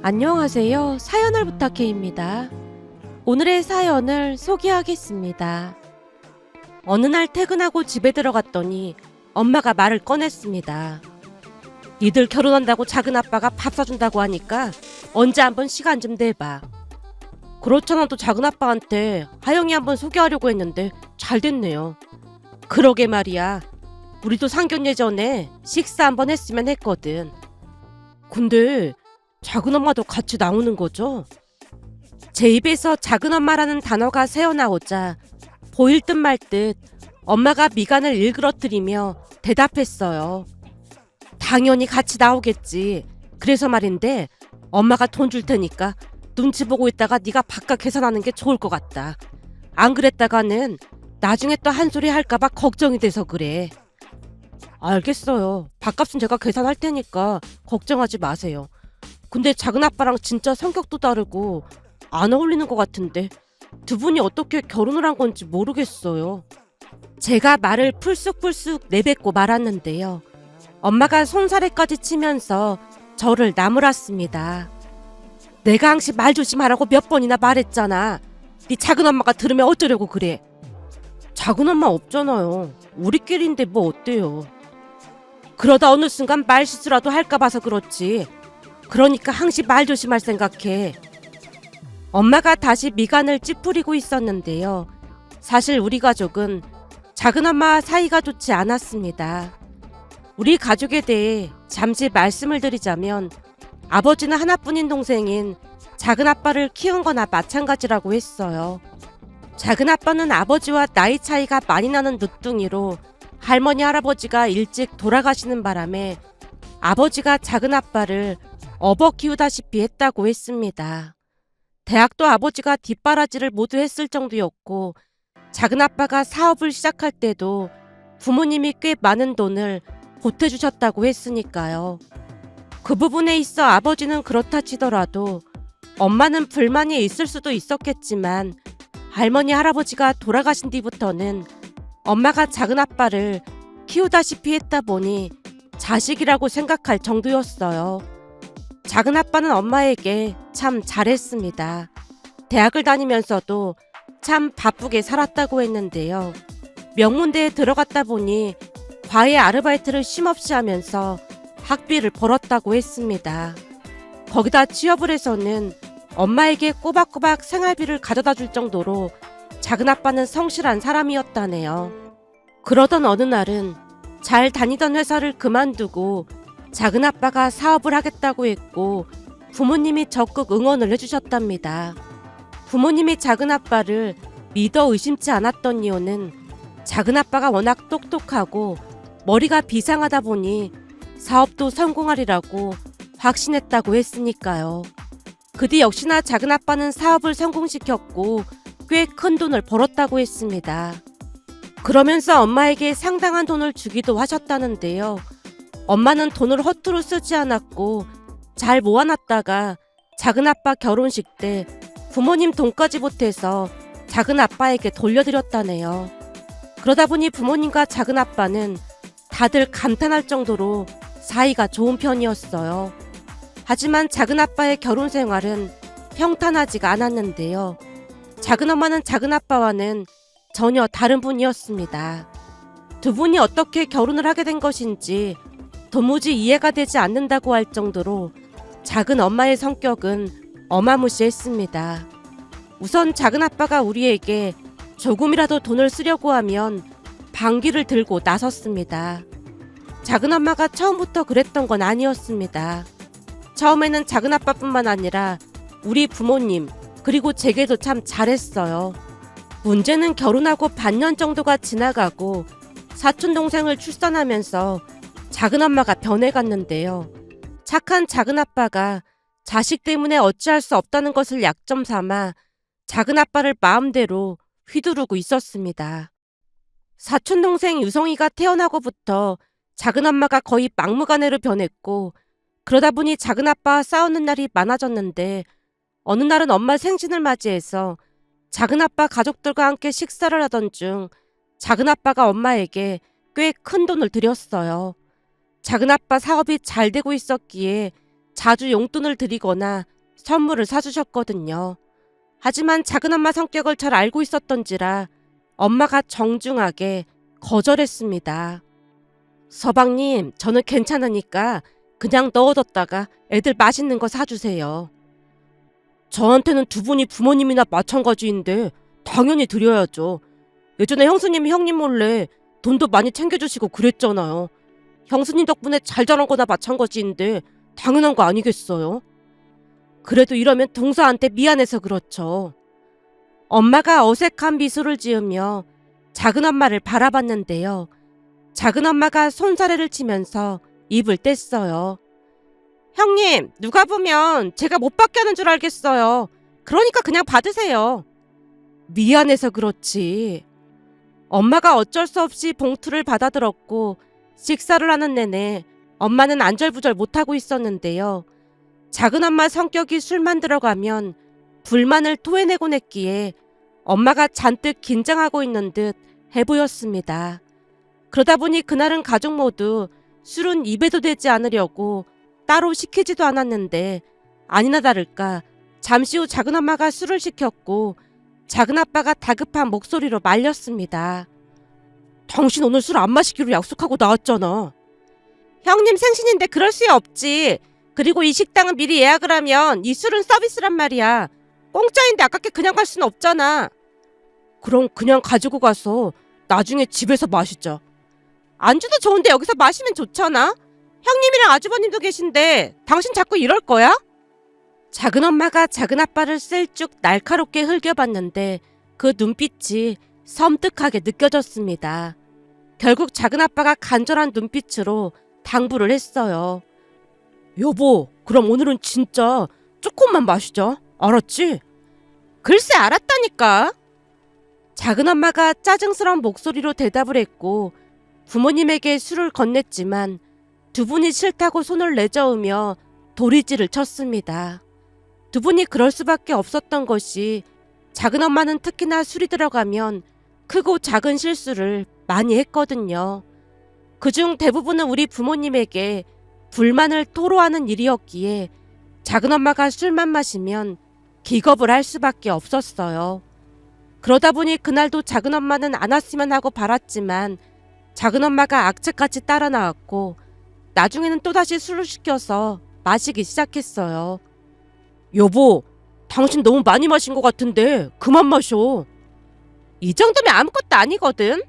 안녕하세요. 사연을 부탁해입니다. 오늘의 사연을 소개하겠습니다. 어느 날 퇴근하고 집에 들어갔더니 엄마가 말을 꺼냈습니다. 니들 결혼한다고 작은 아빠가 밥 사준다고 하니까 언제 한번 시간 좀 내봐. 그렇잖아, 또 작은 아빠한테 하영이 한번 소개하려고 했는데 잘 됐네요. 그러게 말이야. 우리도 상견례 전에 식사 한번 했으면 했거든. 근데 작은 엄마도 같이 나오는 거죠? 제 입에서 작은 엄마라는 단어가 새어나오자 보일 듯 말 듯 엄마가 미간을 일그러뜨리며 대답했어요. 당연히 같이 나오겠지. 그래서 말인데 엄마가 돈 줄 테니까 눈치 보고 있다가 네가 바깥 계산하는 게 좋을 것 같다. 안 그랬다가는 나중에 또 한 소리 할까봐 걱정이 돼서 그래. 알겠어요. 밥값은 제가 계산할 테니까 걱정하지 마세요. 근데 작은 아빠랑 진짜 성격도 다르고 안 어울리는 것 같은데 두 분이 어떻게 결혼을 한 건지 모르겠어요. 제가 말을 풀쑥풀쑥 내뱉고 말았는데요. 엄마가 손사래까지 치면서 저를 나무랐습니다. 내가 항상 말 조심하라고 몇 번이나 말했잖아. 네 작은 엄마가 들으면 어쩌려고 그래. 작은 엄마 없잖아요. 우리끼리인데 뭐 어때요. 그러다 어느 순간 말실수라도 할까 봐서 그렇지. 그러니까 항상 말 조심할 생각해. 엄마가 다시 미간을 찌푸리고 있었는데요. 사실 우리 가족은 작은 엄마와 사이가 좋지 않았습니다. 우리 가족에 대해 잠시 말씀을 드리자면 아버지는 하나뿐인 동생인 작은 아빠를 키운 거나 마찬가지라고 했어요. 작은 아빠는 아버지와 나이 차이가 많이 나는 늦둥이로 할머니 할아버지가 일찍 돌아가시는 바람에 아버지가 작은 아빠를 업어 키우다시피 했다고 했습니다. 대학도 아버지가 뒷바라지를 모두 했을 정도였고 작은 아빠가 사업을 시작할 때도 부모님이 꽤 많은 돈을 보태주셨다고 했으니까요. 그 부분에 있어 아버지는 그렇다 치더라도 엄마는 불만이 있을 수도 있었겠지만 할머니 할아버지가 돌아가신 뒤부터는 엄마가 작은 아빠를 키우다시피 했다 보니 자식이라고 생각할 정도였어요. 작은 아빠는 엄마에게 참 잘했습니다. 대학을 다니면서도 참 바쁘게 살았다고 했는데요. 명문대에 들어갔다 보니 과외 아르바이트를 쉼없이 하면서 학비를 벌었다고 했습니다. 거기다 취업을 해서는 엄마에게 꼬박꼬박 생활비를 가져다 줄 정도로 작은 아빠는 성실한 사람이었다네요. 그러던 어느 날은 잘 다니던 회사를 그만두고 작은 아빠가 사업을 하겠다고 했고 부모님이 적극 응원을 해주셨답니다. 부모님이 작은 아빠를 믿어 의심치 않았던 이유는 작은 아빠가 워낙 똑똑하고 머리가 비상하다 보니 사업도 성공하리라고 확신했다고 했으니까요. 그 뒤 역시나 작은 아빠는 사업을 성공시켰고 꽤 큰 돈을 벌었다고 했습니다. 그러면서 엄마에게 상당한 돈을 주기도 하셨다는데요. 엄마는 돈을 허투루 쓰지 않았고 잘 모아놨다가 작은 아빠 결혼식 때 부모님 돈까지 보태서 작은 아빠에게 돌려드렸다네요. 그러다 보니 부모님과 작은 아빠는 다들 감탄할 정도로 사이가 좋은 편이었어요. 하지만 작은 아빠의 결혼 생활은 평탄하지가 않았는데요. 작은 엄마는 작은 아빠와는 전혀 다른 분이었습니다. 두 분이 어떻게 결혼을 하게 된 것인지 도무지 이해가 되지 않는다고 할 정도로 작은 엄마의 성격은 어마무시했습니다. 우선 작은 아빠가 우리에게 조금이라도 돈을 쓰려고 하면 방귀를 들고 나섰습니다. 작은 엄마가 처음부터 그랬던 건 아니었습니다. 처음에는 작은 아빠뿐만 아니라 우리 부모님 그리고 제게도 참 잘했어요. 문제는 결혼하고 반년 정도가 지나가고 사촌동생을 출산하면서 작은 엄마가 변해갔는데요. 착한 작은 아빠가 자식 때문에 어찌할 수 없다는 것을 약점 삼아 작은 아빠를 마음대로 휘두르고 있었습니다. 사촌동생 유성이가 태어나고부터 작은 엄마가 거의 막무가내로 변했고 그러다 보니 작은 아빠와 싸우는 날이 많아졌는데 어느 날은 엄마 생신을 맞이해서 작은 아빠 가족들과 함께 식사를 하던 중 작은 아빠가 엄마에게 꽤 큰 돈을 드렸어요. 작은 아빠 사업이 잘 되고 있었기에 자주 용돈을 드리거나 선물을 사주셨거든요. 하지만 작은엄마 성격을 잘 알고 있었던지라 엄마가 정중하게 거절했습니다. 서방님, 저는 괜찮으니까 그냥 넣어뒀다가 애들 맛있는 거 사주세요. 저한테는 두 분이 부모님이나 마찬가지인데 당연히 드려야죠. 예전에 형수님이 형님 몰래 돈도 많이 챙겨주시고 그랬잖아요. 형수님 덕분에 잘 자란 거나 마찬가지인데 당연한 거 아니겠어요? 그래도 이러면 동서한테 미안해서 그렇죠. 엄마가 어색한 미소를 지으며 작은엄마를 바라봤는데요. 작은엄마가 손사래를 치면서 입을 뗐어요. 형님, 누가 보면 제가 못 받게 하는 줄 알겠어요. 그러니까 그냥 받으세요. 미안해서 그렇지. 엄마가 어쩔 수 없이 봉투를 받아들었고 식사를 하는 내내 엄마는 안절부절 못하고 있었는데요. 작은엄마 성격이 술만 들어가면 불만을 토해내곤 했기에 엄마가 잔뜩 긴장하고 있는 듯 해보였습니다. 그러다 보니 그날은 가족 모두 술은 입에도 대지 않으려고 따로 시키지도 않았는데 아니나 다를까 잠시 후 작은엄마가 술을 시켰고 작은아빠가 다급한 목소리로 말렸습니다. 당신 오늘 술 안 마시기로 약속하고 나왔잖아. 형님 생신인데 그럴 수 없지. 그리고 이 식당은 미리 예약을 하면 이 술은 서비스란 말이야. 공짜인데 아깝게 그냥 갈 수는 없잖아. 그럼 그냥 가지고 가서 나중에 집에서 마시자. 안주도 좋은데 여기서 마시면 좋잖아. 형님이랑 아주버님도 계신데 당신 자꾸 이럴 거야? 작은엄마가 작은아빠를 셀쭉 날카롭게 흘겨봤는데 그 눈빛이 섬뜩하게 느껴졌습니다. 결국 작은아빠가 간절한 눈빛으로 당부를 했어요. 여보, 그럼 오늘은 진짜 조금만 마시자. 알았지? 글쎄 알았다니까. 작은엄마가 짜증스러운 목소리로 대답을 했고 부모님에게 술을 건넸지만 두 분이 싫다고 손을 내저으며 도리지를 쳤습니다. 두 분이 그럴 수밖에 없었던 것이 작은엄마는 특히나 술이 들어가면 크고 작은 실수를 많이 했거든요. 그중 대부분은 우리 부모님에게 불만을 토로하는 일이었기에 작은엄마가 술만 마시면 기겁을 할 수밖에 없었어요. 그러다 보니 그날도 작은엄마는 안 왔으면 하고 바랐지만 작은엄마가 악착같이 따라 나왔고 나중에는 또다시 술을 시켜서 마시기 시작했어요. 여보, 당신 너무 많이 마신 것 같은데 그만 마셔. 이 정도면 아무것도 아니거든.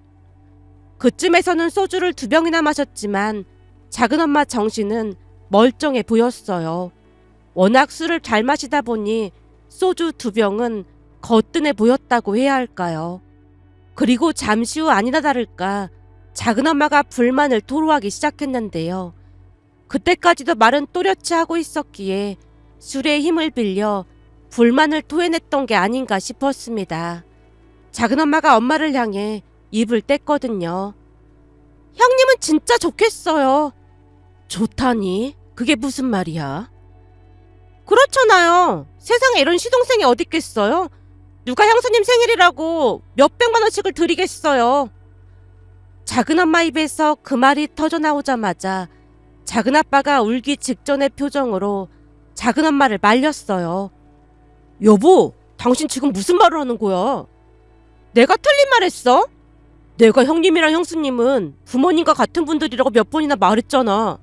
그쯤에서는 소주를 2병이나 마셨지만 작은엄마 정신은 멀쩡해 보였어요. 워낙 술을 잘 마시다 보니 소주 2병은 거뜬해 보였다고 해야 할까요? 그리고 잠시 후 아니나 다를까 작은엄마가 불만을 토로하기 시작했는데요. 그때까지도 말은 또렷이 하고 있었기에 술의 힘을 빌려 불만을 토해냈던 게 아닌가 싶었습니다. 작은엄마가 엄마를 향해 입을 뗐거든요. 형님은 진짜 좋겠어요. 좋다니? 그게 무슨 말이야? 그렇잖아요. 세상에 이런 시동생이 어딨겠어요? 누가 형수님 생일이라고 몇백만 원씩을 드리겠어요. 작은엄마 입에서 그 말이 터져나오자마자 작은아빠가 울기 직전의 표정으로 작은엄마를 말렸어요. 여보, 당신 지금 무슨 말을 하는 거야? 내가 틀린 말 했어? 내가 형님이랑 형수님은 부모님과 같은 분들이라고 몇 번이나 말했잖아.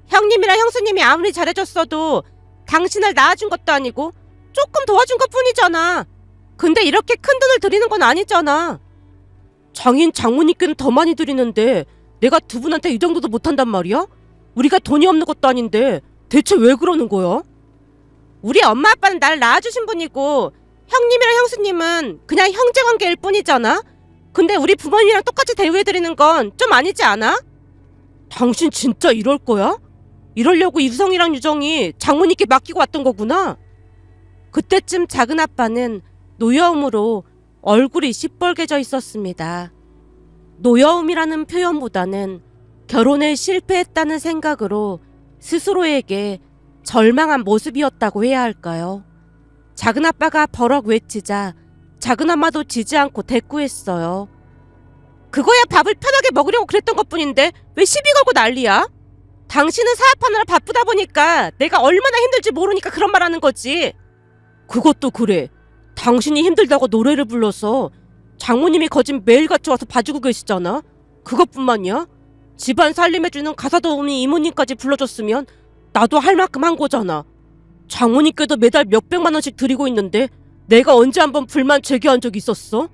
형님이랑 형수님이 아무리 잘해줬어도 당신을 낳아준 것도 아니고 조금 도와준 것 뿐이잖아. 근데 이렇게 큰 돈을 드리는 건 아니잖아. 장인 장모님께는 더 많이 드리는데 내가 두 분한테 이 정도도 못한단 말이야? 우리가 돈이 없는 것도 아닌데 대체 왜 그러는 거야? 우리 엄마 아빠는 날 낳아주신 분이고 형님이랑 형수님은 그냥 형제관계일 뿐이잖아. 근데 우리 부모님이랑 똑같이 대우해드리는 건 좀 아니지 않아? 당신 진짜 이럴 거야? 이러려고 유성이랑 유정이 장모님께 맡기고 왔던 거구나. 그때쯤 작은아빠는 노여움으로 얼굴이 시뻘개져 있었습니다. 노여움이라는 표현보다는 결혼에 실패했다는 생각으로 스스로에게 절망한 모습이었다고 해야 할까요? 작은아빠가 버럭 외치자 작은엄마도 지지 않고 대꾸했어요. 그거야 밥을 편하게 먹으려고 그랬던 것뿐인데 왜 시비 걸고 난리야? 당신은 사업하느라 바쁘다 보니까 내가 얼마나 힘들지 모르니까 그런 말 하는 거지. 그것도 그래. 당신이 힘들다고 노래를 불러서 장모님이 거진 매일같이 와서 봐주고 계시잖아. 그것뿐만이야? 집안 살림해주는 가사도 없는 이모님까지 불러줬으면 나도 할 만큼 한 거잖아. 장모님께도 매달 몇백만 원씩 드리고 있는데 내가 언제 한번 불만 제기한 적 있었어?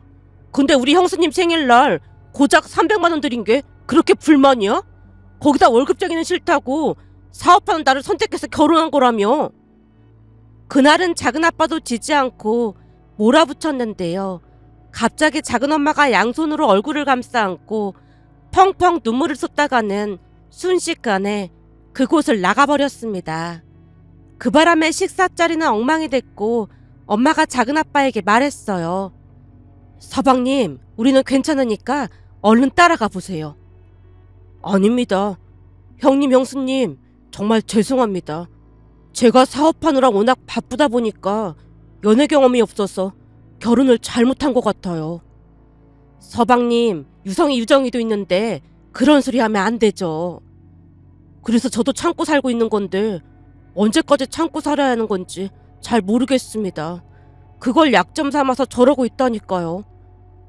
근데 우리 형수님 생일날 고작 300만 원 드린 게 그렇게 불만이야? 거기다 월급쟁이는 싫다고 사업하는 나를 선택해서 결혼한 거라며. 그날은 작은아빠도 지지 않고 몰아붙였는데요. 갑자기 작은엄마가 양손으로 얼굴을 감싸 안고 펑펑 눈물을 쏟다가는 순식간에 그곳을 나가버렸습니다. 그 바람에 식사 자리는 엉망이 됐고 엄마가 작은아빠에게 말했어요. 서방님, 우리는 괜찮으니까 얼른 따라가 보세요. 아닙니다. 형님, 형수님, 정말 죄송합니다. 제가 사업하느라 워낙 바쁘다 보니까 연애 경험이 없어서 결혼을 잘못한 것 같아요. 서방님, 유성이 유정이도 있는데 그런 소리 하면 안 되죠. 그래서 저도 참고 살고 있는 건데 언제까지 참고 살아야 하는 건지 잘 모르겠습니다. 그걸 약점 삼아서 저러고 있다니까요.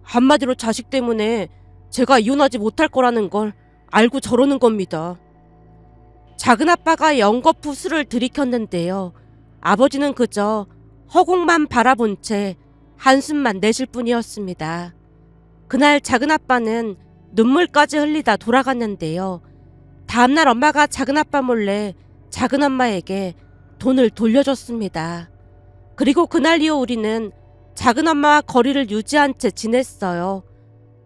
한마디로 자식 때문에 제가 이혼하지 못할 거라는 걸 알고 저러는 겁니다. 작은아빠가 연거푸 술을 들이켰는데요. 아버지는 그저 허공만 바라본 채 한숨만 내쉴 뿐이었습니다. 그날 작은아빠는 눈물까지 흘리다 돌아갔는데요. 다음날 엄마가 작은아빠 몰래 작은엄마에게 돈을 돌려줬습니다. 그리고 그날 이후 우리는 작은엄마와 거리를 유지한 채 지냈어요.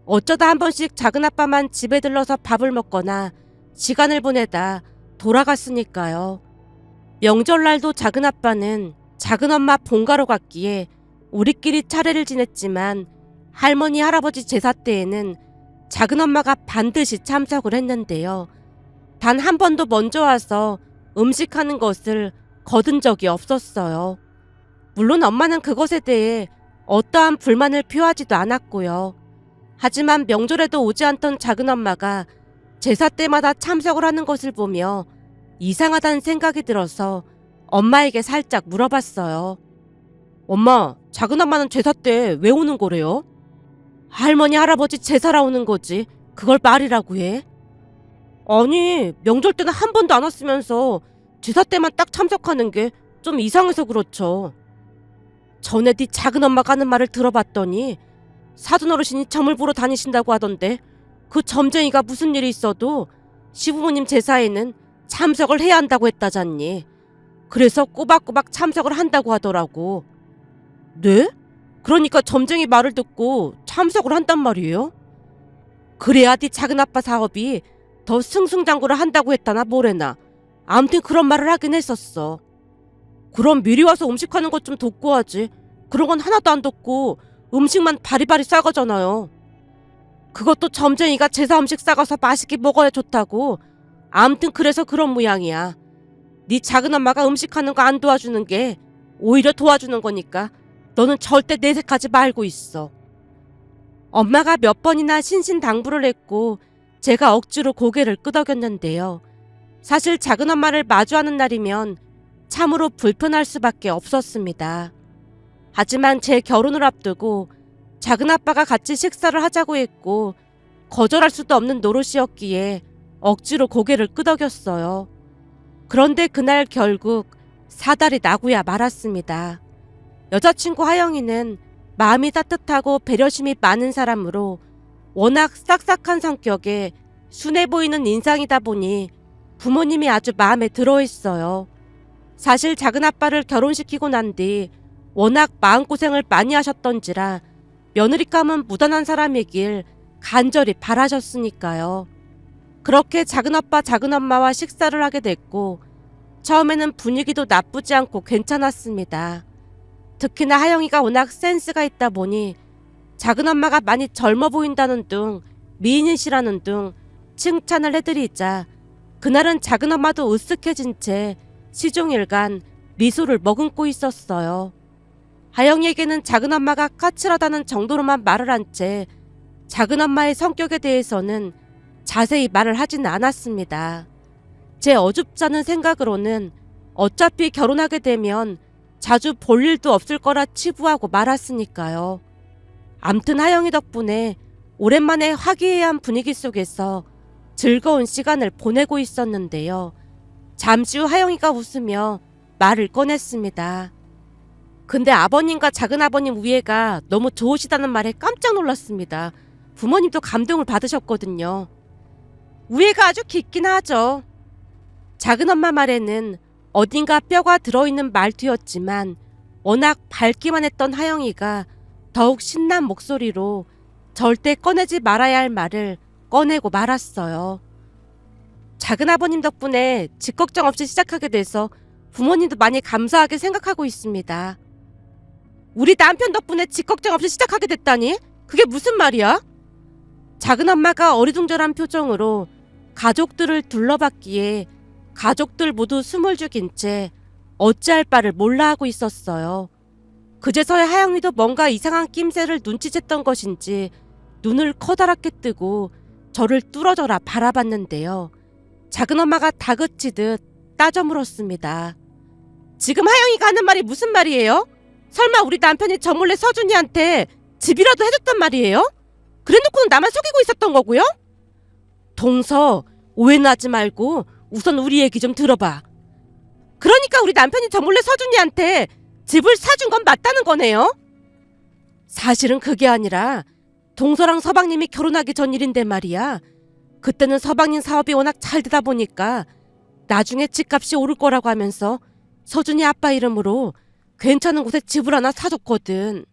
어쩌다 한 번씩 작은아빠만 집에 들러서 밥을 먹거나 시간을 보내다 돌아갔으니까요. 명절날도 작은아빠는 작은엄마 본가로 갔기에 우리끼리 차례를 지냈지만 할머니 할아버지 제사 때에는 작은엄마가 반드시 참석을 했는데요. 단 한 번도 먼저 와서 음식하는 것을 거둔 적이 없었어요. 물론 엄마는 그것에 대해 어떠한 불만을 표하지도 않았고요. 하지만 명절에도 오지 않던 작은엄마가 제사 때마다 참석을 하는 것을 보며 이상하다는 생각이 들어서 엄마에게 살짝 물어봤어요. 엄마, 작은엄마는 제사 때 왜 오는 거래요? 할머니 할아버지 제사라 오는 거지. 그걸 말이라고 해? 아니, 명절 때는 한 번도 안 왔으면서 제사 때만 딱 참석하는 게 좀 이상해서 그렇죠. 전에 네 작은엄마가 하는 말을 들어봤더니 사돈어르신이 점을 보러 다니신다고 하던데 그 점쟁이가 무슨 일이 있어도 시부모님 제사에는 참석을 해야 한다고 했다잖니. 그래서 꼬박꼬박 참석을 한다고 하더라고. 네? 그러니까 점쟁이 말을 듣고 참석을 한단 말이에요? 그래야 네 작은아빠 사업이 더 승승장구를 한다고 했다나 뭐래나. 아무튼 그런 말을 하긴 했었어. 그럼 미리 와서 음식하는 것 좀 돕고 하지. 그런 건 하나도 안 돕고 음식만 바리바리 싸가잖아요. 그것도 점쟁이가 제사 음식 싸가서 맛있게 먹어야 좋다고. 아무튼 그래서 그런 모양이야. 네 작은엄마가 음식하는 거 안 도와주는 게 오히려 도와주는 거니까 너는 절대 내색하지 말고 있어. 엄마가 몇 번이나 신신당부를 했고 제가 억지로 고개를 끄덕였는데요. 사실 작은엄마를 마주하는 날이면 참으로 불편할 수밖에 없었습니다. 하지만 제 결혼을 앞두고 작은아빠가 같이 식사를 하자고 했고 거절할 수도 없는 노릇이었기에 억지로 고개를 끄덕였어요. 그런데 그날 결국 사달이 나고야 말았습니다. 여자친구 하영이는 마음이 따뜻하고 배려심이 많은 사람으로 워낙 싹싹한 성격에 순해 보이는 인상이다 보니 부모님이 아주 마음에 들어했어요. 사실 작은아빠를 결혼시키고 난 뒤 워낙 마음고생을 많이 하셨던지라 며느리감은 무던한 사람이길 간절히 바라셨으니까요. 그렇게 작은아빠 작은엄마와 식사를 하게 됐고 처음에는 분위기도 나쁘지 않고 괜찮았습니다. 특히나 하영이가 워낙 센스가 있다 보니 작은엄마가 많이 젊어 보인다는 둥 미인이시라는 둥 칭찬을 해드리자 그날은 작은엄마도 으쓱해진 채 시종일관 미소를 머금고 있었어요. 하영이에게는 작은엄마가 까칠하다는 정도로만 말을 한 채 작은엄마의 성격에 대해서는 자세히 말을 하진 않았습니다. 제 어줍잖은 생각으로는 어차피 결혼하게 되면 자주 볼 일도 없을 거라 치부하고 말았으니까요. 암튼 하영이 덕분에 오랜만에 화기애애한 분위기 속에서 즐거운 시간을 보내고 있었는데요. 잠시 후 하영이가 웃으며 말을 꺼냈습니다. 근데 아버님과 작은아버님 우애가 너무 좋으시다는 말에 깜짝 놀랐습니다. 부모님도 감동을 받으셨거든요. 우애가 아주 깊긴 하죠. 작은엄마 말에는 어딘가 뼈가 들어있는 말투였지만 워낙 밝기만 했던 하영이가 더욱 신난 목소리로 절대 꺼내지 말아야 할 말을 꺼내고 말았어요. 작은아버님 덕분에 집 걱정 없이 시작하게 돼서 부모님도 많이 감사하게 생각하고 있습니다. 우리 남편 덕분에 집 걱정 없이 시작하게 됐다니? 그게 무슨 말이야? 작은엄마가 어리둥절한 표정으로 가족들을 둘러봤기에 가족들 모두 숨을 죽인 채 어찌할 바를 몰라 하고 있었어요. 그제서야 하영이도 뭔가 이상한 낌새를 눈치챘던 것인지 눈을 커다랗게 뜨고 저를 뚫어져라 바라봤는데요. 작은엄마가 다그치듯 따져 물었습니다. 지금 하영이가 하는 말이 무슨 말이에요? 설마 우리 남편이 저 몰래 서준이한테 집이라도 해줬단 말이에요? 그래놓고는 나만 속이고 있었던 거고요? 동서, 오해나지 말고 우선 우리 얘기 좀 들어봐. 그러니까 우리 남편이 저 몰래 서준이한테 집을 사준 건 맞다는 거네요? 사실은 그게 아니라 동서랑 서방님이 결혼하기 전 일인데 말이야. 그때는 서방님 사업이 워낙 잘 되다 보니까 나중에 집값이 오를 거라고 하면서 서준이 아빠 이름으로 괜찮은 곳에 집을 하나 사줬거든.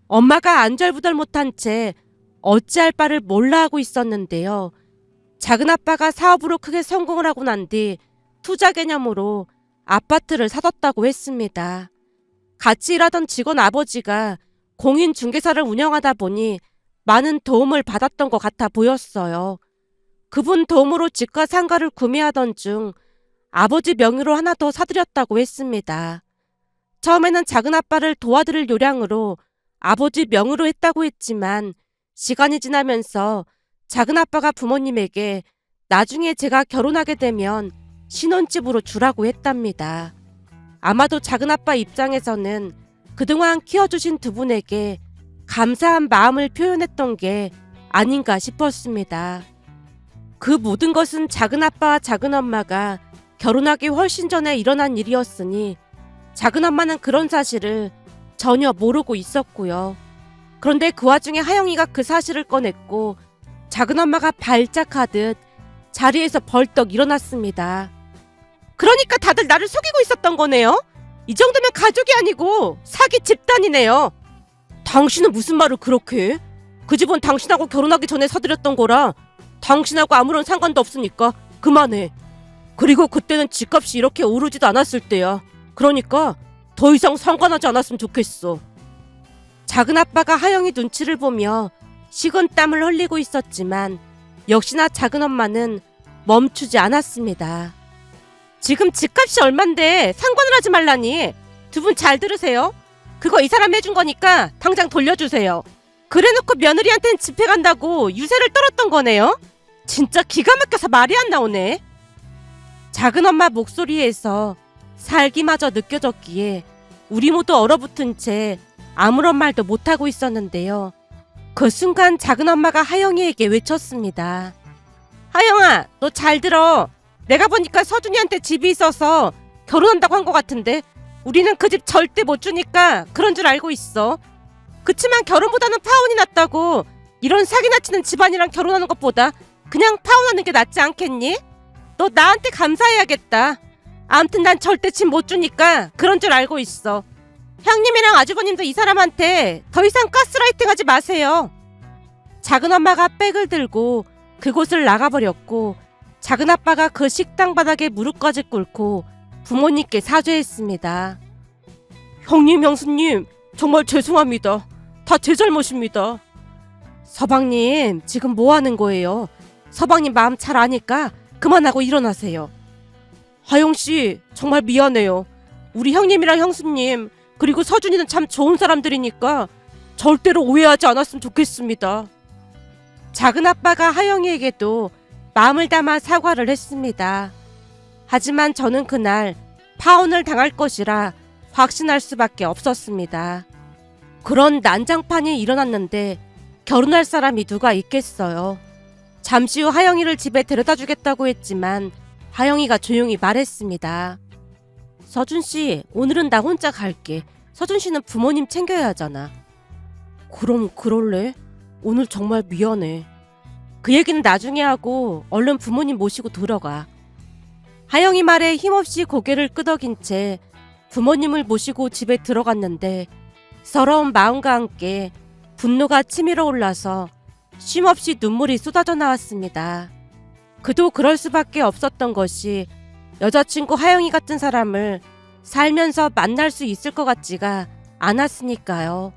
엄마가 안절부절 못한 채 어찌할 바를 몰라 하고 있었는데요. 작은아빠가 사업으로 크게 성공을 하고 난 뒤 투자 개념으로 아파트를 사뒀다고 했습니다. 같이 일하던 직원 아버지가 공인중개사를 운영하다 보니 많은 도움을 받았던 것 같아 보였어요. 그분 도움으로 집과 상가를 구매하던 중 아버지 명의로 하나 더 사드렸다고 했습니다. 처음에는 작은아빠를 도와드릴 요량으로 아버지 명의로 했다고 했지만 시간이 지나면서 작은아빠가 부모님에게 나중에 제가 결혼하게 되면 신혼집으로 주라고 했답니다. 아마도 작은아빠 입장에서는 그동안 키워주신 두 분에게 감사한 마음을 표현했던 게 아닌가 싶었습니다. 그 모든 것은 작은아빠와 작은엄마가 결혼하기 훨씬 전에 일어난 일이었으니 작은엄마는 그런 사실을 전혀 모르고 있었고요. 그런데 그 와중에 하영이가 그 사실을 꺼냈고 작은엄마가 발작하듯 자리에서 벌떡 일어났습니다. 그러니까 다들 나를 속이고 있었던 거네요? 이 정도면 가족이 아니고 사기 집단이네요. 당신은 무슨 말을 그렇게 해? 그 집은 당신하고 결혼하기 전에 사드렸던 거라 당신하고 아무런 상관도 없으니까 그만해. 그리고 그때는 집값이 이렇게 오르지도 않았을 때야. 그러니까 더 이상 상관하지 않았으면 좋겠어. 작은아빠가 하영이 눈치를 보며 식은땀을 흘리고 있었지만 역시나 작은엄마는 멈추지 않았습니다. 지금 집값이 얼만데 상관을 하지 말라니. 두 분 잘 들으세요. 그거 이 사람 해준 거니까 당장 돌려주세요. 그래놓고 며느리한테는 집해 간다고 유세를 떨었던 거네요. 진짜 기가 막혀서 말이 안 나오네. 작은엄마 목소리에서 살기마저 느껴졌기에 우리 모두 얼어붙은 채 아무런 말도 못하고 있었는데요. 그 순간 작은엄마가 하영이에게 외쳤습니다. 하영아, 너 잘 들어. 내가 보니까 서준이한테 집이 있어서 결혼한다고 한 것 같은데 우리는 그 집 절대 못 주니까 그런 줄 알고 있어. 그치만 결혼보다는 파혼이 낫다고. 이런 사기나 치는 집안이랑 결혼하는 것보다 그냥 파혼하는 게 낫지 않겠니? 너 나한테 감사해야겠다. 아무튼 난 절대 집 못 주니까 그런 줄 알고 있어. 형님이랑 아주버님도 이 사람한테 더 이상 가스라이팅 하지 마세요. 작은엄마가 백을 들고 그곳을 나가버렸고 작은아빠가 그 식당 바닥에 무릎까지 꿇고 부모님께 사죄했습니다. 형님, 형수님, 정말 죄송합니다. 다 제 잘못입니다. 서방님, 지금 뭐 하는 거예요? 서방님 마음 잘 아니까 그만하고 일어나세요. 하영씨, 정말 미안해요. 우리 형님이랑 형수님 그리고 서준이는 참 좋은 사람들이니까 절대로 오해하지 않았으면 좋겠습니다. 작은아빠가 하영이에게도 마음을 담아 사과를 했습니다. 하지만 저는 그날 파혼을 당할 것이라 확신할 수밖에 없었습니다. 그런 난장판이 일어났는데 결혼할 사람이 누가 있겠어요. 잠시 후 하영이를 집에 데려다 주겠다고 했지만 하영이가 조용히 말했습니다. 서준씨, 오늘은 나 혼자 갈게. 서준씨는 부모님 챙겨야 하잖아. 그럼 그럴래? 오늘 정말 미안해. 그 얘기는 나중에 하고 얼른 부모님 모시고 들어가. 하영이 말에 힘없이 고개를 끄덕인 채 부모님을 모시고 집에 들어갔는데 서러운 마음과 함께 분노가 치밀어 올라서 쉼없이 눈물이 쏟아져 나왔습니다. 그도 그럴 수밖에 없었던 것이 여자친구 하영이 같은 사람을 살면서 만날 수 있을 것 같지가 않았으니까요.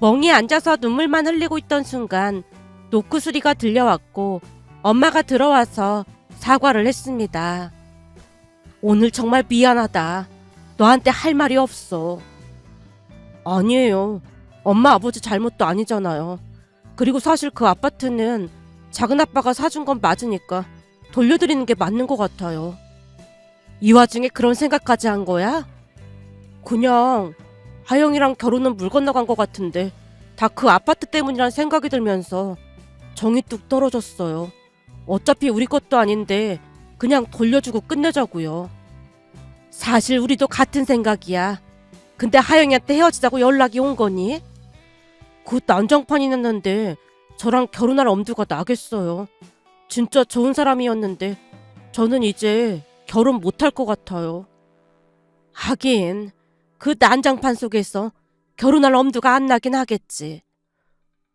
멍이 앉아서 눈물만 흘리고 있던 순간 노크 소리가 들려왔고 엄마가 들어와서 사과를 했습니다. 오늘 정말 미안하다. 너한테 할 말이 없어. 아니에요. 엄마 아버지 잘못도 아니잖아요. 그리고 사실 그 아파트는 작은 아빠가 사준 건 맞으니까 돌려드리는 게 맞는 것 같아요. 이 와중에 그런 생각까지 한 거야? 그냥 하영이랑 결혼은 물 건너간 것 같은데 다 그 아파트 때문이란 생각이 들면서 정이 뚝 떨어졌어요. 어차피 우리 것도 아닌데 그냥 돌려주고 끝내자고요. 사실 우리도 같은 생각이야. 근데 하영이한테 헤어지자고 연락이 온 거니? 그 난장판이 났는데 저랑 결혼할 엄두가 나겠어요. 진짜 좋은 사람이었는데 저는 이제 결혼 못할 것 같아요. 하긴 그 난장판 속에서 결혼할 엄두가 안 나긴 하겠지.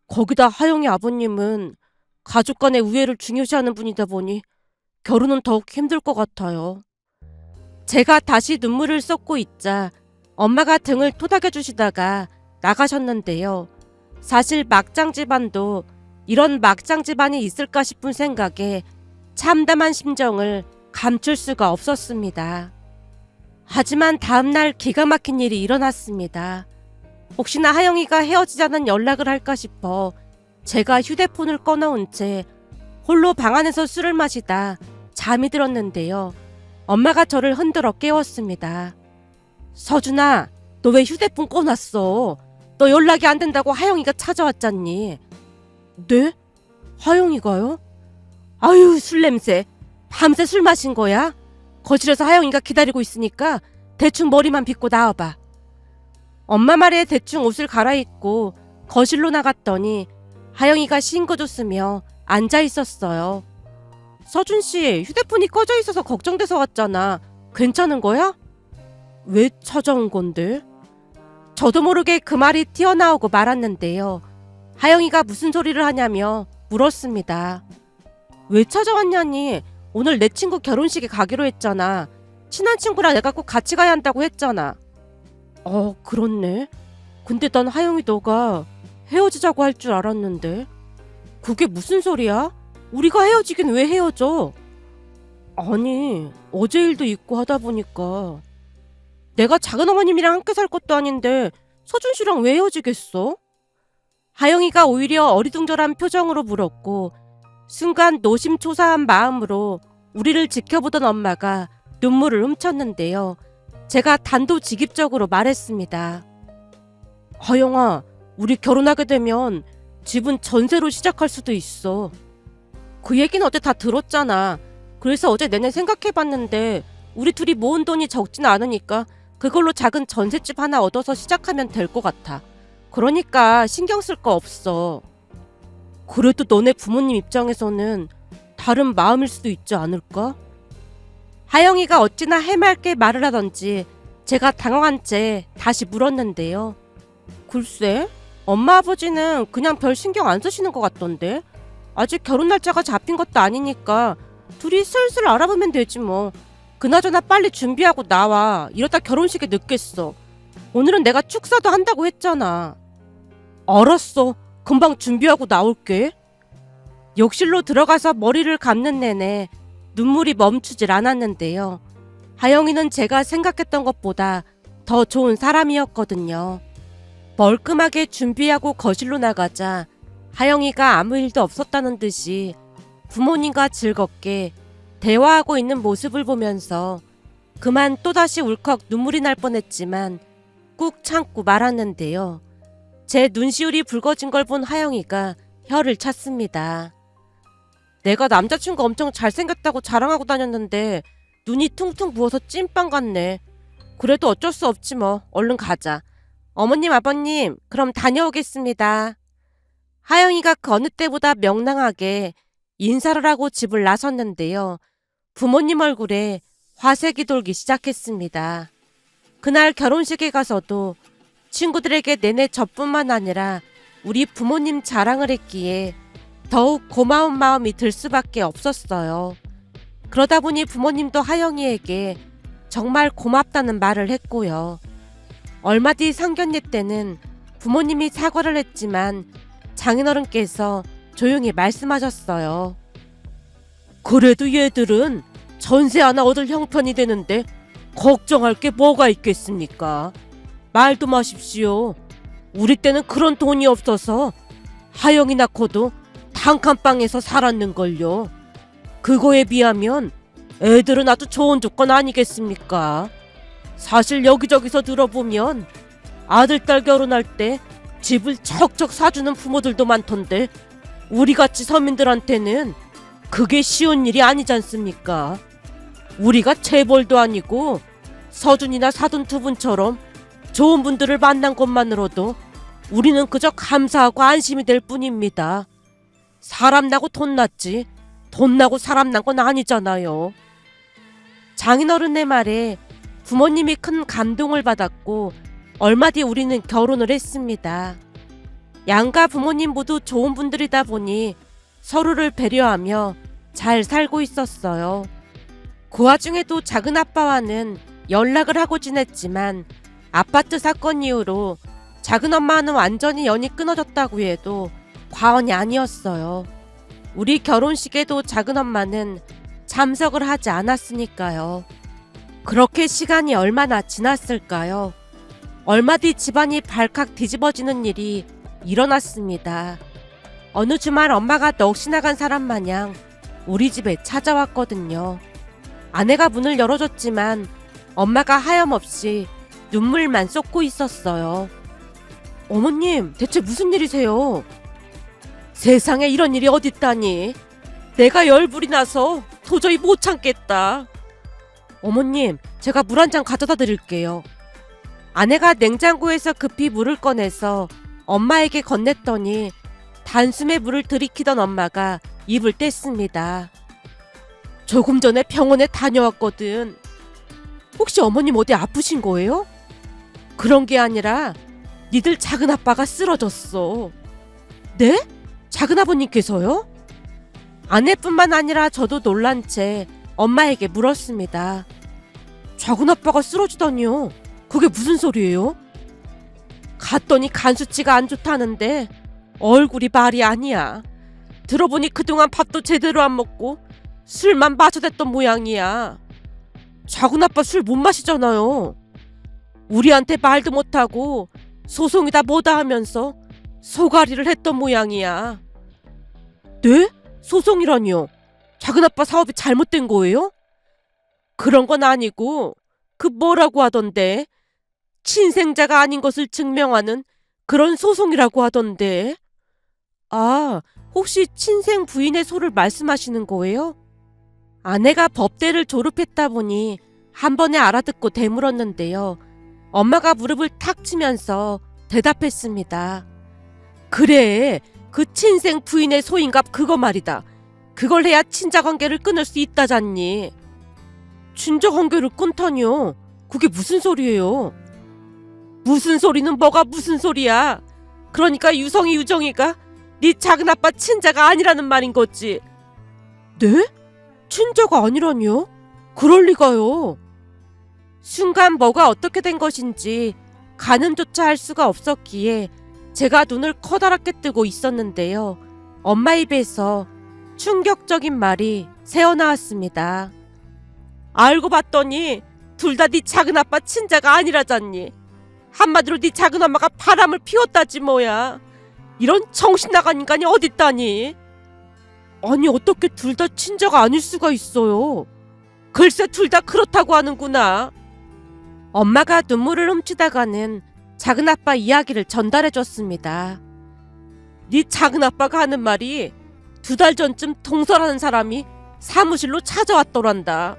거기다 하영이 아버님은 가족 간의 우애를 중요시하는 분이다 보니 결혼은 더욱 힘들 것 같아요. 제가 다시 눈물을 쏟고 있자 엄마가 등을 토닥여 주시다가 나가셨는데요. 사실 막장 집안도 이런 막장 집안이 있을까 싶은 생각에 참담한 심정을 감출 수가 없었습니다. 하지만 다음날 기가 막힌 일이 일어났습니다. 혹시나 하영이가 헤어지자는 연락을 할까 싶어 제가 휴대폰을 꺼놓은 채 홀로 방 안에서 술을 마시다 잠이 들었는데요. 엄마가 저를 흔들어 깨웠습니다. 서준아, 너 왜 휴대폰 꺼놨어? 너 연락이 안 된다고 하영이가 찾아왔잖니. 네? 하영이가요? 아유, 술 냄새. 밤새 술 마신 거야? 거실에서 하영이가 기다리고 있으니까 대충 머리만 빗고 나와봐. 엄마 말에 대충 옷을 갈아입고 거실로 나갔더니 하영이가 싱긋웃으며 앉아 있었어요. 서준씨, 휴대폰이 꺼져 있어서 걱정돼서 왔잖아. 괜찮은 거야? 왜 찾아온 건데? 저도 모르게 그 말이 튀어나오고 말았는데요. 하영이가 무슨 소리를 하냐며 물었습니다. 왜 찾아왔냐니? 오늘 내 친구 결혼식에 가기로 했잖아. 친한 친구라 내가 꼭 같이 가야 한다고 했잖아. 그렇네. 근데 난 하영이 너가 헤어지자고 할 줄 알았는데. 그게 무슨 소리야? 우리가 헤어지긴 왜 헤어져? 아니, 어제 일도 있고 하다 보니까. 내가 작은 어머님이랑 함께 살 것도 아닌데 서준 씨랑 왜 헤어지겠어? 하영이가 오히려 어리둥절한 표정으로 물었고 순간 노심초사한 마음으로 우리를 지켜보던 엄마가 눈물을 훔쳤는데요. 제가 단도직입적으로 말했습니다. 하영아, 우리 결혼하게 되면 집은 전세로 시작할 수도 있어. 그 얘기는 어제 다 들었잖아. 그래서 어제 내내 생각해봤는데 우리 둘이 모은 돈이 적진 않으니까 그걸로 작은 전셋집 하나 얻어서 시작하면 될 것 같아. 그러니까 신경 쓸 거 없어. 그래도 너네 부모님 입장에서는 다른 마음일 수도 있지 않을까? 하영이가 어찌나 해맑게 말을 하던지 제가 당황한 채 다시 물었는데요. 글쎄, 엄마 아버지는 그냥 별 신경 안 쓰시는 것 같던데. 아직 결혼 날짜가 잡힌 것도 아니니까 둘이 슬슬 알아보면 되지 뭐. 그나저나 빨리 준비하고 나와. 이러다 결혼식에 늦겠어. 오늘은 내가 축사도 한다고 했잖아. 알았어. 금방 준비하고 나올게. 욕실로 들어가서 머리를 감는 내내 눈물이 멈추질 않았는데요. 하영이는 제가 생각했던 것보다 더 좋은 사람이었거든요. 멀끔하게 준비하고 거실로 나가자 하영이가 아무 일도 없었다는 듯이 부모님과 즐겁게 대화하고 있는 모습을 보면서 그만 또다시 울컥 눈물이 날 뻔했지만 꾹 참고 말았는데요. 제 눈시울이 붉어진 걸 본 하영이가 혀를 찼습니다. 내가 남자친구 엄청 잘생겼다고 자랑하고 다녔는데 눈이 퉁퉁 부어서 찐빵 같네. 그래도 어쩔 수 없지 뭐. 얼른 가자. 어머님, 아버님, 그럼 다녀오겠습니다. 하영이가 그 어느 때보다 명랑하게 인사를 하고 집을 나섰는데요. 부모님 얼굴에 화색이 돌기 시작했습니다. 그날 결혼식에 가서도 친구들에게 내내 저뿐만 아니라 우리 부모님 자랑을 했기에 더욱 고마운 마음이 들 수밖에 없었어요. 그러다 보니 부모님도 하영이에게 정말 고맙다는 말을 했고요. 얼마 뒤 상견례 때는 부모님이 사과를 했지만 장인어른께서 조용히 말씀하셨어요. 그래도 얘들은 전세 하나 얻을 형편이 되는데 걱정할 게 뭐가 있겠습니까? 말도 마십시오. 우리 때는 그런 돈이 없어서 하영이 낳고도 단칸방에서 살았는걸요. 그거에 비하면 애들은 아주 좋은 조건 아니겠습니까? 사실 여기저기서 들어보면 아들, 딸 결혼할 때 집을 척척 사주는 부모들도 많던데 우리같이 서민들한테는 그게 쉬운 일이 아니지 않습니까? 우리가 재벌도 아니고 서준이나 사돈 두 분처럼 좋은 분들을 만난 것만으로도 우리는 그저 감사하고 안심이 될 뿐입니다. 사람 나고 돈 났지 돈 나고 사람 난 건 아니잖아요. 장인어른의 말에 부모님이 큰 감동을 받았고 얼마 뒤 우리는 결혼을 했습니다. 양가 부모님 모두 좋은 분들이다 보니 서로를 배려하며 잘 살고 있었어요. 그 와중에도 작은 아빠와는 연락을 하고 지냈지만 아파트 사건 이후로 작은 엄마는 완전히 연이 끊어졌다고 해도 과언이 아니었어요. 우리 결혼식에도 작은 엄마는 참석을 하지 않았으니까요. 그렇게 시간이 얼마나 지났을까요? 얼마 뒤 집안이 발칵 뒤집어지는 일이 일어났습니다. 어느 주말 엄마가 넋이 나간 사람 마냥 우리 집에 찾아왔거든요. 아내가 문을 열어줬지만 엄마가 하염없이 눈물만 쏟고 있었어요. 어머님, 대체 무슨 일이세요? 세상에 이런 일이 어딨다니. 내가 열불이 나서 도저히 못 참겠다. 어머님, 제가 물 한 잔 가져다 드릴게요. 아내가 냉장고에서 급히 물을 꺼내서 엄마에게 건넸더니 단숨에 물을 들이키던 엄마가 입을 뗐습니다. 조금 전에 병원에 다녀왔거든. 혹시 어머님 어디 아프신 거예요? 그런 게 아니라 니들 작은아빠가 쓰러졌어. 네? 작은아버님께서요? 아내뿐만 아니라 저도 놀란 채 엄마에게 물었습니다. 작은아빠가 쓰러지다니요? 그게 무슨 소리예요? 갔더니 간 수치가 안 좋다는데 얼굴이 말이 아니야. 들어보니 그동안 밥도 제대로 안 먹고 술만 마셔댔던 모양이야. 작은아빠 술 못 마시잖아요. 우리한테 말도 못하고 소송이다 뭐다 하면서 소가리를 했던 모양이야. 네? 소송이라니요? 작은아빠 사업이 잘못된 거예요? 그런 건 아니고 그 뭐라고 하던데 친생자가 아닌 것을 증명하는 그런 소송이라고 하던데. 아, 혹시 친생 부인의 소를 말씀하시는 거예요? 아내가 법대를 졸업했다 보니 한 번에 알아듣고 되물었는데요. 엄마가 무릎을 탁 치면서 대답했습니다. 그래, 그 친생 부인의 소인갑 그거 말이다. 그걸 해야 친자관계를 끊을 수 있다잖니. 친자관계를 끊다니요? 그게 무슨 소리예요? 무슨 소리는 뭐가 무슨 소리야. 그러니까 유성이 유정이가 네 작은아빠 친자가 아니라는 말인 거지. 네? 친자가 아니라니요? 그럴 리가요. 순간 뭐가 어떻게 된 것인지 가늠조차 할 수가 없었기에 제가 눈을 커다랗게 뜨고 있었는데요. 엄마 입에서 충격적인 말이 새어나왔습니다. 알고 봤더니 둘 다 네 작은아빠 친자가 아니라잖니. 한마디로 네 작은엄마가 바람을 피웠다지 뭐야. 이런 정신 나간 인간이 어딨다니. 아니 어떻게 둘 다 친자가 아닐 수가 있어요. 글쎄 둘 다 그렇다고 하는구나. 엄마가 눈물을 훔치다가는 작은아빠 이야기를 전달해줬습니다. 네 작은아빠가 하는 말이 2달 전쯤 동서라는 사람이 사무실로 찾아왔더란다.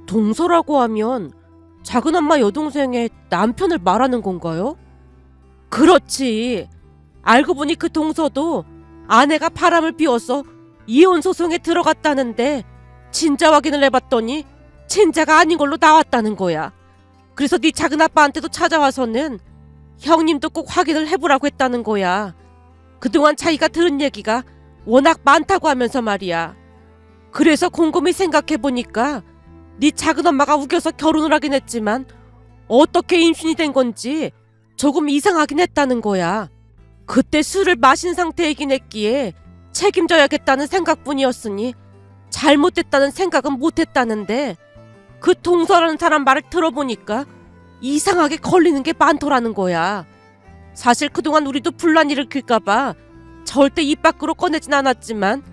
동서라고 하면 작은엄마 여동생의 남편을 말하는 건가요? 그렇지. 알고 보니 그 동서도 아내가 바람을 피워서 이혼 소송에 들어갔다는데 친자 확인을 해봤더니 친자가 아닌 걸로 나왔다는 거야. 그래서 네 작은아빠한테도 찾아와서는 형님도 꼭 확인을 해보라고 했다는 거야. 그동안 자기가 들은 얘기가 워낙 많다고 하면서 말이야. 그래서 곰곰이 생각해보니까 네 작은엄마가 우겨서 결혼을 하긴 했지만 어떻게 임신이 된 건지 조금 이상하긴 했다는 거야. 그때 술을 마신 상태이긴 했기에 책임져야겠다는 생각뿐이었으니 잘못됐다는 생각은 못했다는데 그 동서라는 사람 말을 들어보니까 이상하게 걸리는 게 많더라는 거야. 사실 그동안 우리도 분란 일으킬까봐 절대 입 밖으로 꺼내진 않았지만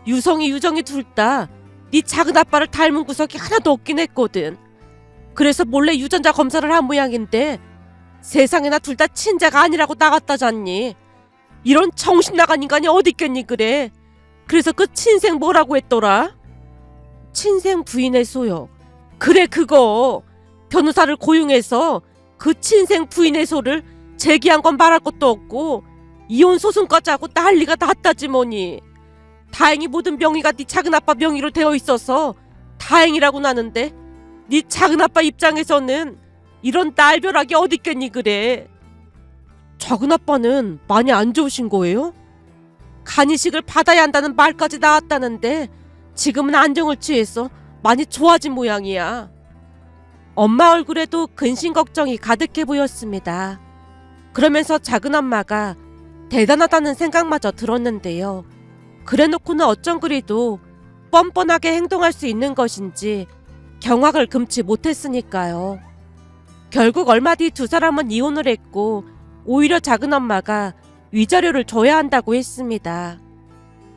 유성이 유정이 둘 다 네 작은아빠를 닮은 구석이 하나도 없긴 했거든. 그래서 몰래 유전자 검사를 한 모양인데 세상에나 둘 다 친자가 아니라고 나갔다잖니. 이런 정신 나간 인간이 어디 있겠니 그래. 그래서 그 친생 뭐라고 했더라? 친생 부인의 소요. 그래 그거. 변호사를 고용해서 그 친생 부인의 소를 제기한 건 말할 것도 없고 이혼 소송까지 하고 난리가 났다지 뭐니. 다행히 모든 명의가 네 작은아빠 명의로 되어 있어서 다행이라고 하는데 네 작은아빠 입장에서는 이런 날벼락이 어디 있겠니 그래. 작은아빠는 많이 안 좋으신 거예요? 간이식을 받아야 한다는 말까지 나왔다는데 지금은 안정을 취해서 많이 좋아진 모양이야. 엄마 얼굴에도 근심 걱정이 가득해 보였습니다. 그러면서 작은엄마가 대단하다는 생각마저 들었는데요. 그래놓고는 어쩜 그리도 뻔뻔하게 행동할 수 있는 것인지 경악을 금치 못했으니까요. 결국 얼마 뒤 2사람은 이혼을 했고 오히려 작은엄마가 위자료를 줘야 한다고 했습니다.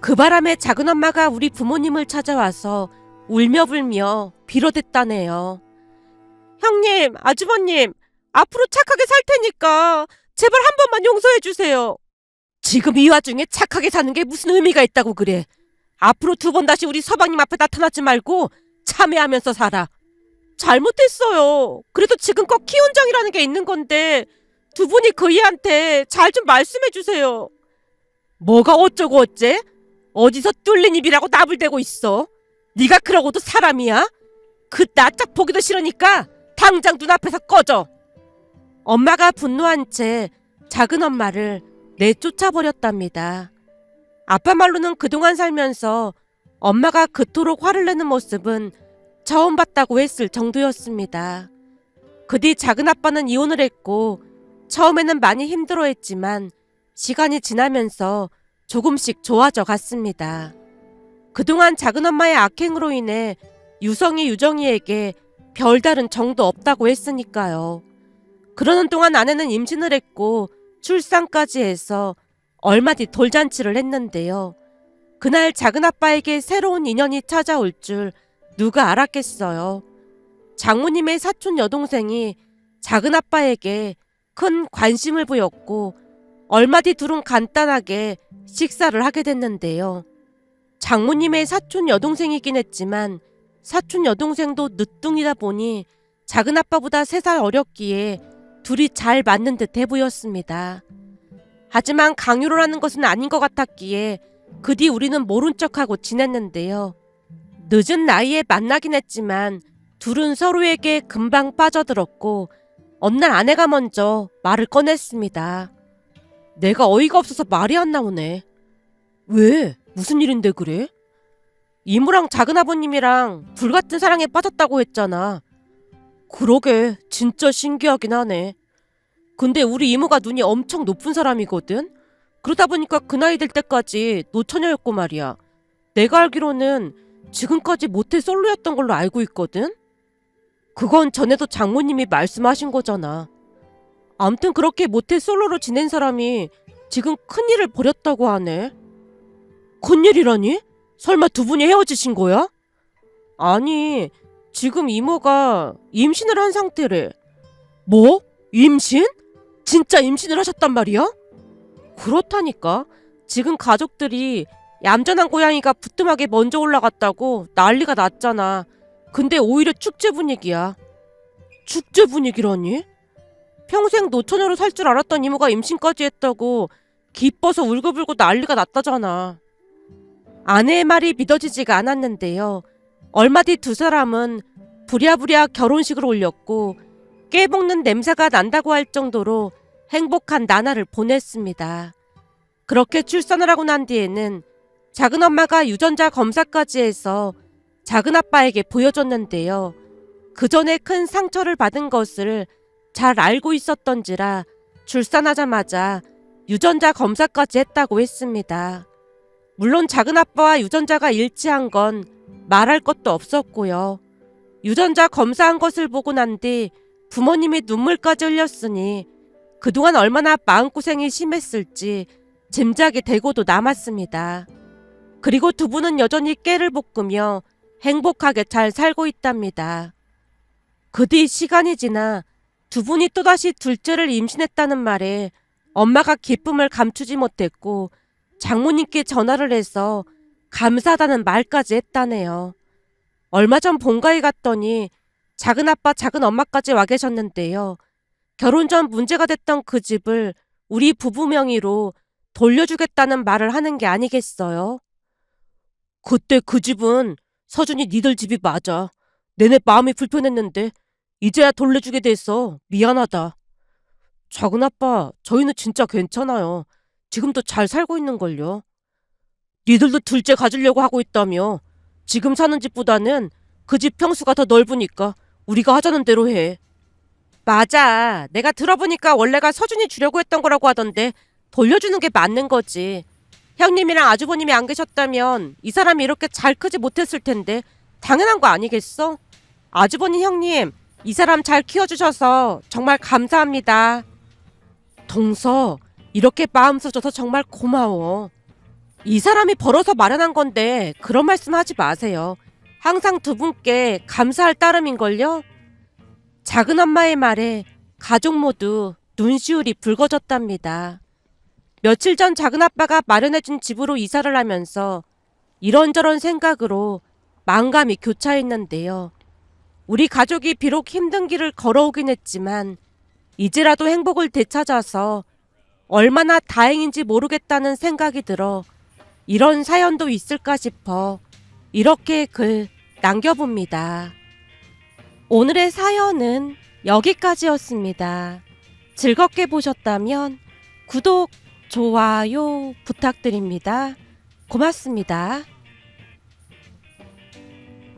그 바람에 작은엄마가 우리 부모님을 찾아와서 울며불며 빌어댔다네요. 형님, 아주버님, 앞으로 착하게 살 테니까 제발 한 번만 용서해 주세요. 지금 이 와중에 착하게 사는 게 무슨 의미가 있다고 그래. 앞으로 2번 다시 우리 서방님 앞에 나타나지 말고 참회하면서 살아. 잘못했어요. 그래도 지금껏 키운 정이라는 게 있는 건데 두 분이 그 이한테 잘 좀 말씀해 주세요. 뭐가 어쩌고 어째? 어디서 뚫린 입이라고 나불대고 있어. 네가 그러고도 사람이야? 그 낯짝 보기도 싫으니까 당장 눈앞에서 꺼져. 엄마가 분노한 채 작은엄마를 내쫓아버렸답니다. 아빠 말로는 그동안 살면서 엄마가 그토록 화를 내는 모습은 처음 봤다고 했을 정도였습니다. 그 뒤 작은아빠는 이혼을 했고 처음에는 많이 힘들어했지만 시간이 지나면서 조금씩 좋아져 갔습니다. 그동안 작은엄마의 악행으로 인해 유성이 유정이에게 별다른 정도 없다고 했으니까요. 그러는 동안 아내는 임신을 했고 출산까지 해서 얼마 뒤 돌잔치를 했는데요. 그날 작은아빠에게 새로운 인연이 찾아올 줄 누가 알았겠어요. 장모님의 사촌 여동생이 작은아빠에게 큰 관심을 보였고 얼마 뒤 둘은 간단하게 식사를 하게 됐는데요. 장모님의 사촌 여동생이긴 했지만 사촌 여동생도 늦둥이다 보니 작은아빠보다 3살 어렸기에 둘이 잘 맞는 듯해 보였습니다. 하지만 강요를 하는 것은 아닌 것 같았기에 그 뒤 우리는 모른 척하고 지냈는데요. 늦은 나이에 만나긴 했지만 둘은 서로에게 금방 빠져들었고 어느 날 아내가 먼저 말을 꺼냈습니다. 내가 어이가 없어서 말이 안 나오네. 왜? 무슨 일인데 그래? 이모랑 작은아버님이랑 불같은 사랑에 빠졌다고 했잖아. 그러게 진짜 신기하긴 하네. 근데 우리 이모가 눈이 엄청 높은 사람이거든? 그러다 보니까 그 나이 될 때까지 노처녀였고 말이야. 내가 알기로는 지금까지 모태 솔로였던 걸로 알고 있거든? 그건 전에도 장모님이 말씀하신 거잖아. 암튼 그렇게 모태 솔로로 지낸 사람이 지금 큰일을 벌였다고 하네. 큰일이라니? 설마 두 분이 헤어지신 거야? 아니, 지금 이모가 임신을 한 상태래. 뭐? 임신? 진짜 임신을 하셨단 말이야? 그렇다니까. 지금 가족들이 얌전한 고양이가 부뚜막에 먼저 올라갔다고 난리가 났잖아. 근데 오히려 축제 분위기야. 축제 분위기라니? 평생 노처녀로 살 줄 알았던 이모가 임신까지 했다고 기뻐서 울고불고 난리가 났다잖아. 아내의 말이 믿어지지가 않았는데요. 얼마 뒤 두 사람은 부랴부랴 결혼식을 올렸고 깨볶는 냄새가 난다고 할 정도로 행복한 나날을 보냈습니다. 그렇게 출산을 하고 난 뒤에는 작은엄마가 유전자 검사까지 해서 작은아빠에게 보여줬는데요. 그 전에 큰 상처를 받은 것을 잘 알고 있었던지라 출산하자마자 유전자 검사까지 했다고 했습니다. 물론 작은아빠와 유전자가 일치한 건 말할 것도 없었고요. 유전자 검사한 것을 보고 난 뒤 부모님이 눈물까지 흘렸으니 그동안 얼마나 마음고생이 심했을지 짐작이 되고도 남았습니다. 그리고 두 분은 여전히 깨를 볶으며 행복하게 잘 살고 있답니다. 그 뒤 시간이 지나 두 분이 또다시 둘째를 임신했다는 말에 엄마가 기쁨을 감추지 못했고 장모님께 전화를 해서 감사하다는 말까지 했다네요. 얼마 전 본가에 갔더니 작은아빠 작은엄마까지 와 계셨는데요. 결혼 전 문제가 됐던 그 집을 우리 부부 명의로 돌려주겠다는 말을 하는 게 아니겠어요? 그때 그 집은 서준이 니들 집이 맞아. 내내 마음이 불편했는데 이제야 돌려주게 돼서 미안하다. 작은아빠, 저희는 진짜 괜찮아요. 지금도 잘 살고 있는걸요. 니들도 둘째 가지려고 하고 있다며. 지금 사는 집보다는 그 집 평수가 더 넓으니까 우리가 하자는 대로 해. 맞아. 내가 들어보니까 원래가 서준이 주려고 했던 거라고 하던데 돌려주는 게 맞는 거지. 형님이랑 아주버님이 안 계셨다면 이 사람이 이렇게 잘 크지 못했을 텐데 당연한 거 아니겠어? 아주버님 형님, 이 사람 잘 키워주셔서 정말 감사합니다. 동서, 이렇게 마음 써줘서 정말 고마워. 이 사람이 벌어서 마련한 건데 그런 말씀 하지 마세요. 항상 두 분께 감사할 따름인걸요? 작은엄마의 말에 가족 모두 눈시울이 붉어졌답니다. 며칠 전 작은아빠가 마련해준 집으로 이사를 하면서 이런저런 생각으로 마음감이 교차했는데요. 우리 가족이 비록 힘든 길을 걸어오긴 했지만 이제라도 행복을 되찾아서 얼마나 다행인지 모르겠다는 생각이 들어 이런 사연도 있을까 싶어 이렇게 글 남겨봅니다. 오늘의 사연은 여기까지였습니다. 즐겁게 보셨다면 구독, 좋아요 부탁드립니다. 고맙습니다.